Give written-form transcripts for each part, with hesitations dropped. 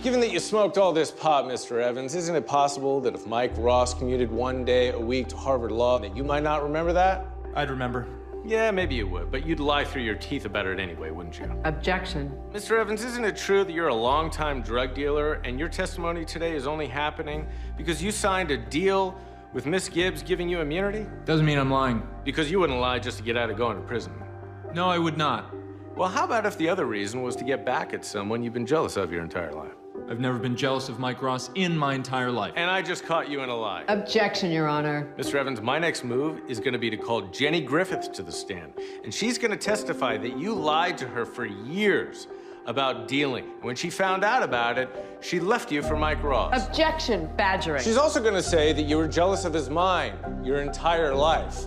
Given that you smoked all this pot, Mr. Evans, isn't it possible that if Mike Ross commuted 1 day a week to Harvard Law, that you might not remember that? I'd remember. Yeah, maybe you would, but you'd lie through your teeth about it anyway, wouldn't you? Objection. Mr. Evans, isn't it true that you're a longtime drug dealer and your testimony today is only happening because you signed a deal with Miss Gibbs giving you immunity? Doesn't mean I'm lying. Because you wouldn't lie just to get out of going to prison. No, I would not. Well, how about if the other reason was to get back at someone you've been jealous of your entire life? I've never been jealous of Mike Ross in my entire life. And I just caught you in a lie. Objection, Your Honor. Mr. Evans, my next move is going to be to call Jenny Griffith to the stand. And she's going to testify that you lied to her for years about dealing. And when she found out about it, she left you for Mike Ross. Objection, badgering. She's also going to say that you were jealous of his mind your entire life.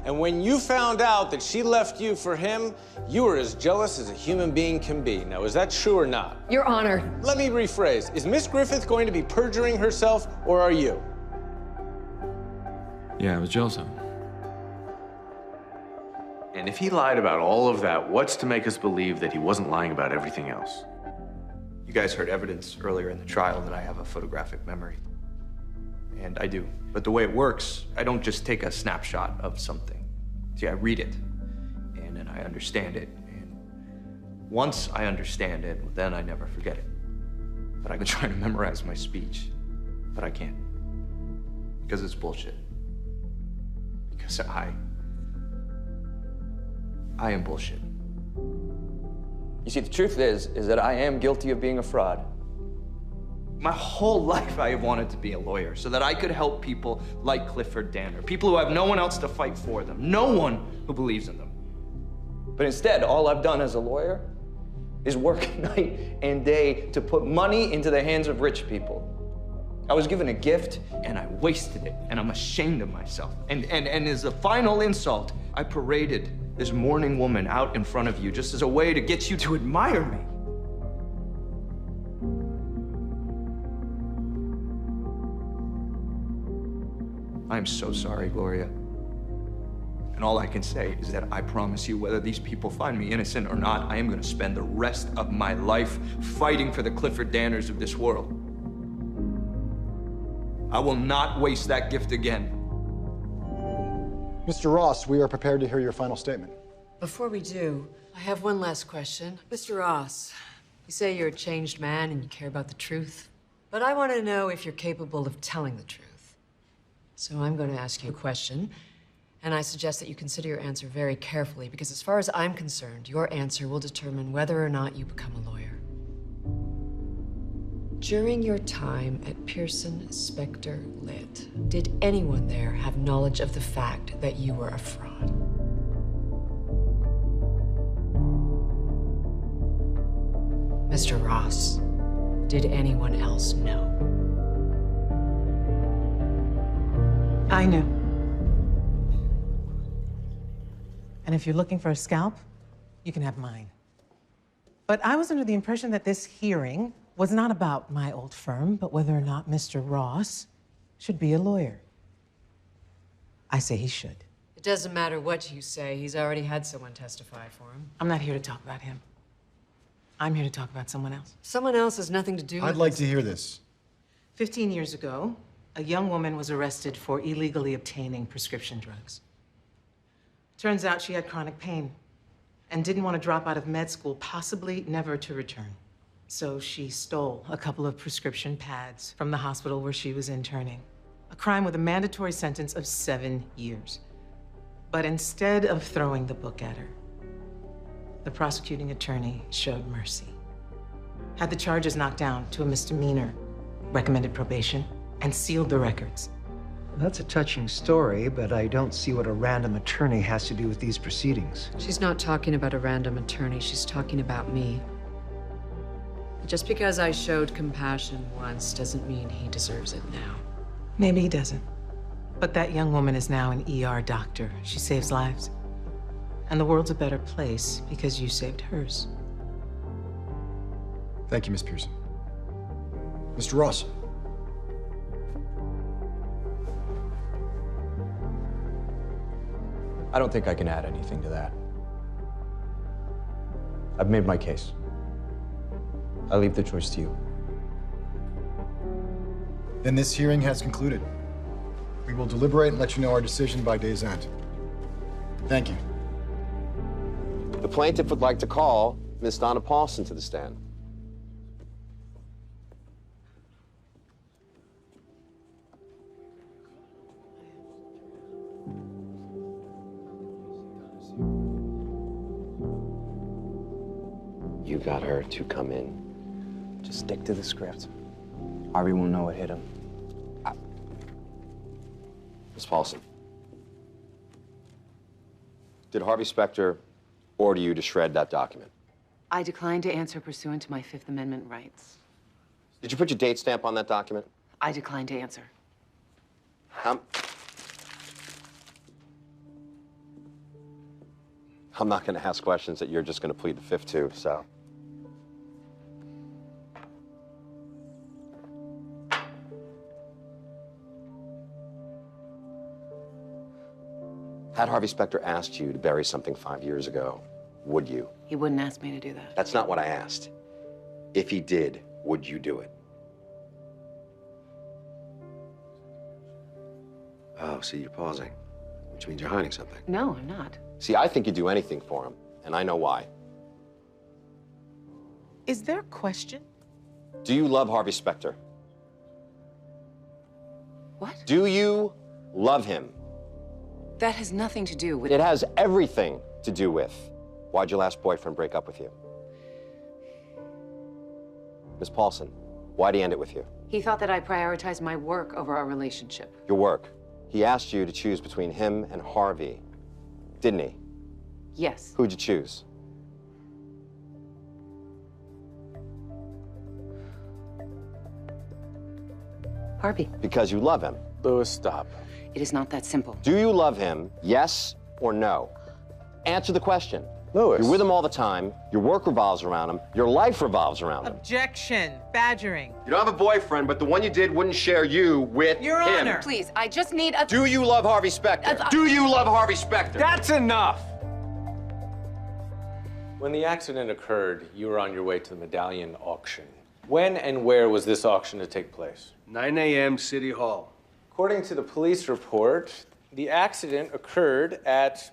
And when you found out that she left you for him, you were as jealous as a human being can be. Now, is that true or not? Your Honor. Let me rephrase. Is Miss Griffith going to be perjuring herself, or are you? Yeah, I was jealous of him. And if he lied about all of that, what's to make us believe that he wasn't lying about everything else? You guys heard evidence earlier in the trial that I have a photographic memory. And I do. But the way it works, I don't just take a snapshot of something. See, I read it, and then I understand it. And once I understand it, then I never forget it. But I've been trying to memorize my speech, but I can't. Because it's bullshit. Because I am bullshit. You see, the truth is that I am guilty of being a fraud. My whole life I have wanted to be a lawyer so that I could help people like Clifford Danner, people who have no one else to fight for them, no one who believes in them. But instead, all I've done as a lawyer is work night and day to put money into the hands of rich people. I was given a gift and I wasted it, and I'm ashamed of myself. And as a final insult, I paraded this mourning woman out in front of you just as a way to get you to admire me. I'm so sorry, Gloria. And all I can say is that I promise you, whether these people find me innocent or not, I am going to spend the rest of my life fighting for the Clifford Danners of this world. I will not waste that gift again. Mr. Ross, we are prepared to hear your final statement. Before we do, I have one last question. Mr. Ross, you say you're a changed man and you care about the truth, but I want to know if you're capable of telling the truth. So I'm going to ask you a question, and I suggest that you consider your answer very carefully, because as far as I'm concerned, your answer will determine whether or not you become a lawyer. During your time at Pearson Specter Lit, did anyone there have knowledge of the fact that you were a fraud? Mr. Ross, did anyone else know? I knew. And if you're looking for a scalp, you can have mine. But I was under the impression that this hearing was not about my old firm, but whether or not Mr. Ross should be a lawyer. I say he should. It doesn't matter what you say. He's already had someone testify for him. I'm not here to talk about him. I'm here to talk about someone else. Someone else has nothing to do with I'd like this. to hear this. 15 years ago, a young woman was arrested for illegally obtaining prescription drugs. Turns out she had chronic pain and didn't want to drop out of med school, possibly never to return. So she stole a couple of prescription pads from the hospital where she was interning. A crime with a mandatory sentence of 7 years. But instead of throwing the book at her, the prosecuting attorney showed mercy. Had the charges knocked down to a misdemeanor, recommended probation, and sealed the records. That's a touching story, but I don't see what a random attorney has to do with these proceedings. She's not talking about a random attorney. She's talking about me. Just because I showed compassion once doesn't mean he deserves it now. Maybe he doesn't. But that young woman is now an ER doctor. She saves lives. And the world's a better place because you saved hers. Thank you, Miss Pearson. Mr. Ross. I don't think I can add anything to that. I've made my case. I leave the choice to you. Then this hearing has concluded. We will deliberate and let you know our decision by day's end. Thank you. The plaintiff would like to call Miss Donna Paulson to the stand. You got her to come in. Just stick to the script. Harvey won't know what hit him. Miss Paulson, did Harvey Specter order you to shred that document? I decline to answer pursuant to my Fifth Amendment rights. Did you put your date stamp on that document? I decline to answer. I'm not going to ask questions that you're just going to plead the fifth to, so. Had Harvey Specter asked you to bury something 5 years ago, would you? He wouldn't ask me to do that. That's not what I asked. If he did, would you do it? Oh, see, you're pausing, which means you're hiding something. No, I'm not. See, I think you'd do anything for him, and I know why. Is there a question? Do you love Harvey Specter? What? Do you love him? That has nothing to do with... It has everything to do with why'd your last boyfriend break up with you? Miss Paulson, why'd he end it with you? He thought that I prioritized my work over our relationship. Your work. He asked you to choose between him and Harvey, didn't he? Yes. Who'd you choose? Harvey. Because you love him. Louis, stop. It is not that simple. Do you love him, yes or no? Answer the question. Louis. You're with him all the time, your work revolves around him, your life revolves around him. Objection. Badgering. You don't have a boyfriend, but the one you did wouldn't share you with Your him. Honor. Please, I just need a... Do you love Harvey Specter? Do you love Harvey Specter? That's enough! When the accident occurred, you were on your way to the medallion auction. When and where was this auction to take place? 9 a.m. City Hall. According to the police report, the accident occurred at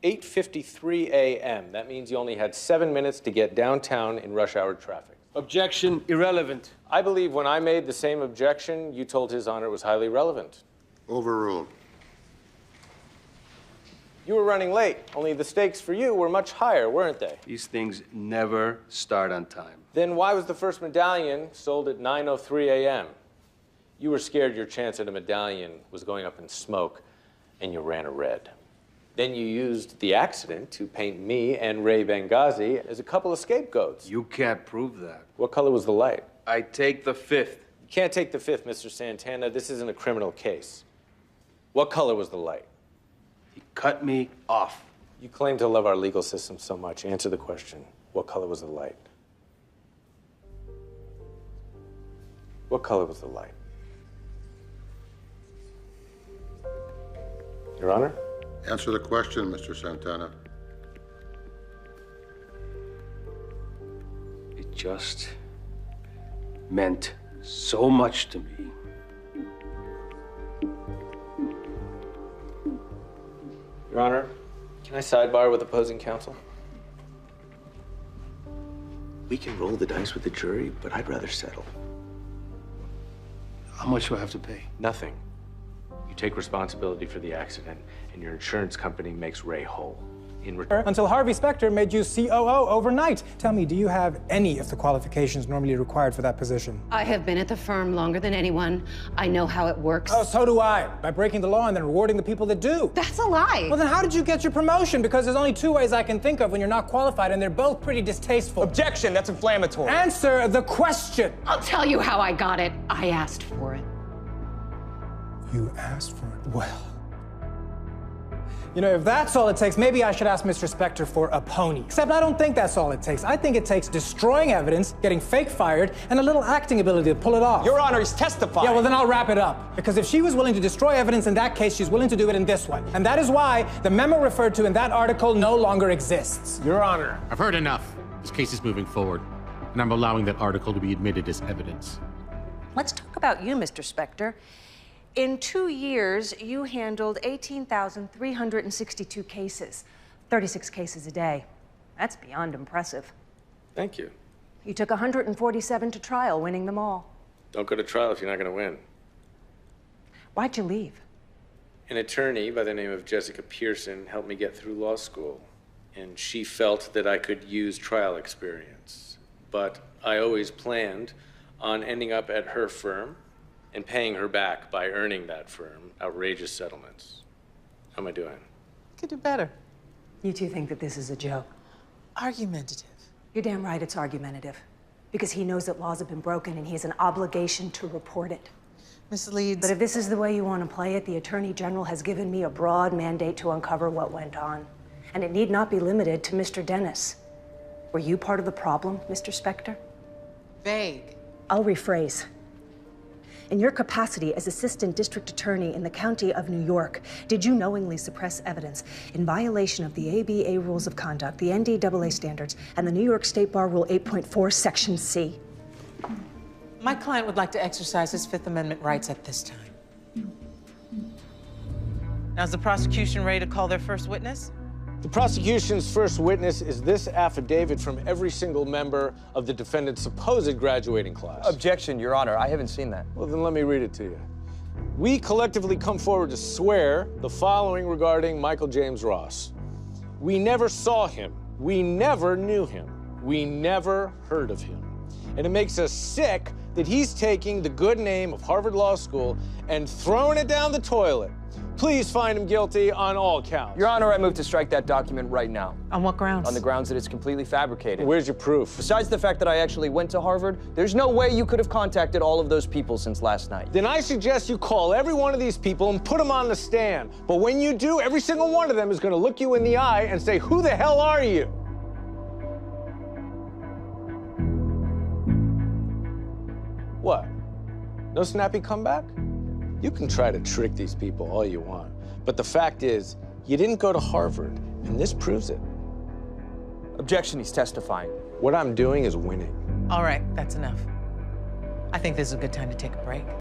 8:53 a.m. That means you only had 7 minutes to get downtown in rush hour traffic. Objection, irrelevant. I believe when I made the same objection, you told His Honor it was highly relevant. Overruled. You were running late, only the stakes for you were much higher, weren't they? These things never start on time. Then why was the first medallion sold at 9:03 a.m.? You were scared your chance at a medallion was going up in smoke, and you ran a red. Then you used the accident to paint me and Ray Benghazi as a couple of scapegoats. You can't prove that. What color was the light? I take the fifth. You can't take the fifth, Mr. Santana. This isn't a criminal case. What color was the light? He cut me off. You claim to love our legal system so much. Answer the question. What color was the light? What color was the light? Your Honor? Answer the question, Mr. Santana. It just meant so much to me. Your Honor, can I sidebar with opposing counsel? We can roll the dice with the jury, but I'd rather settle. How much do I have to pay? Nothing. You take responsibility for the accident, and your insurance company makes Ray whole. In return... Until Harvey Specter made you COO overnight. Tell me, do you have any of the qualifications normally required for that position? I have been at the firm longer than anyone. I know how it works. Oh, so do I. By breaking the law and then rewarding the people that do. That's a lie. Well, then how did you get your promotion? Because there's only two ways I can think of when you're not qualified, and they're both pretty distasteful. Objection, that's inflammatory. Answer the question. I'll tell you how I got it. I asked for it. You asked for it? Well. You know, if that's all it takes, maybe I should ask Mr. Specter for a pony. Except I don't think that's all it takes. I think it takes destroying evidence, getting fake fired, and a little acting ability to pull it off. Your Honor, he's testifying. Yeah, well, then I'll wrap it up. Because if she was willing to destroy evidence in that case, she's willing to do it in this one. And that is why the memo referred to in that article no longer exists. Your Honor. I've heard enough. This case is moving forward, and I'm allowing that article to be admitted as evidence. Let's talk about you, Mr. Specter. In 2 years, you handled 18,362 cases, 36 cases a day. That's beyond impressive. Thank you. You took 147 to trial, winning them all. Don't go to trial if you're not going to win. Why'd you leave? An attorney by the name of Jessica Pearson helped me get through law school, and she felt that I could use trial experience. But I always planned on ending up at her firm and paying her back by earning that firm outrageous settlements. How am I doing? Could do better. You two think that this is a joke? Argumentative. You're damn right it's argumentative. Because he knows that laws have been broken and he has an obligation to report it. Ms. Leeds. But if this is the way you want to play it, the Attorney General has given me a broad mandate to uncover what went on. And it need not be limited to Mr. Dennis. Were you part of the problem, Mr. Specter? Vague. I'll rephrase. In your capacity as Assistant District Attorney in the County of New York, did you knowingly suppress evidence in violation of the ABA Rules of Conduct, the NDAA standards, and the New York State Bar Rule 8.4, Section C? My client would like to exercise his Fifth Amendment rights at this time. Now, is the prosecution ready to call their first witness? The prosecution's first witness is this affidavit from every single member of the defendant's supposed graduating class. Objection, Your Honor. I haven't seen that. Well, then let me read it to you. We collectively come forward to swear the following regarding Michael James Ross. We never saw him. We never knew him. We never heard of him. And it makes us sick that he's taking the good name of Harvard Law School and throwing it down the toilet. Please find him guilty on all counts. Your Honor, I move to strike that document right now. On what grounds? On the grounds that it's completely fabricated. Where's your proof? Besides the fact that I actually went to Harvard, there's no way you could have contacted all of those people since last night. Then I suggest you call every one of these people and put them on the stand. But when you do, every single one of them is going to look you in the eye and say, "Who the hell are you?" What? No snappy comeback? You can try to trick these people all you want, but the fact is, you didn't go to Harvard, and this proves it. Objection, he's testifying. What I'm doing is winning. All right, that's enough. I think this is a good time to take a break.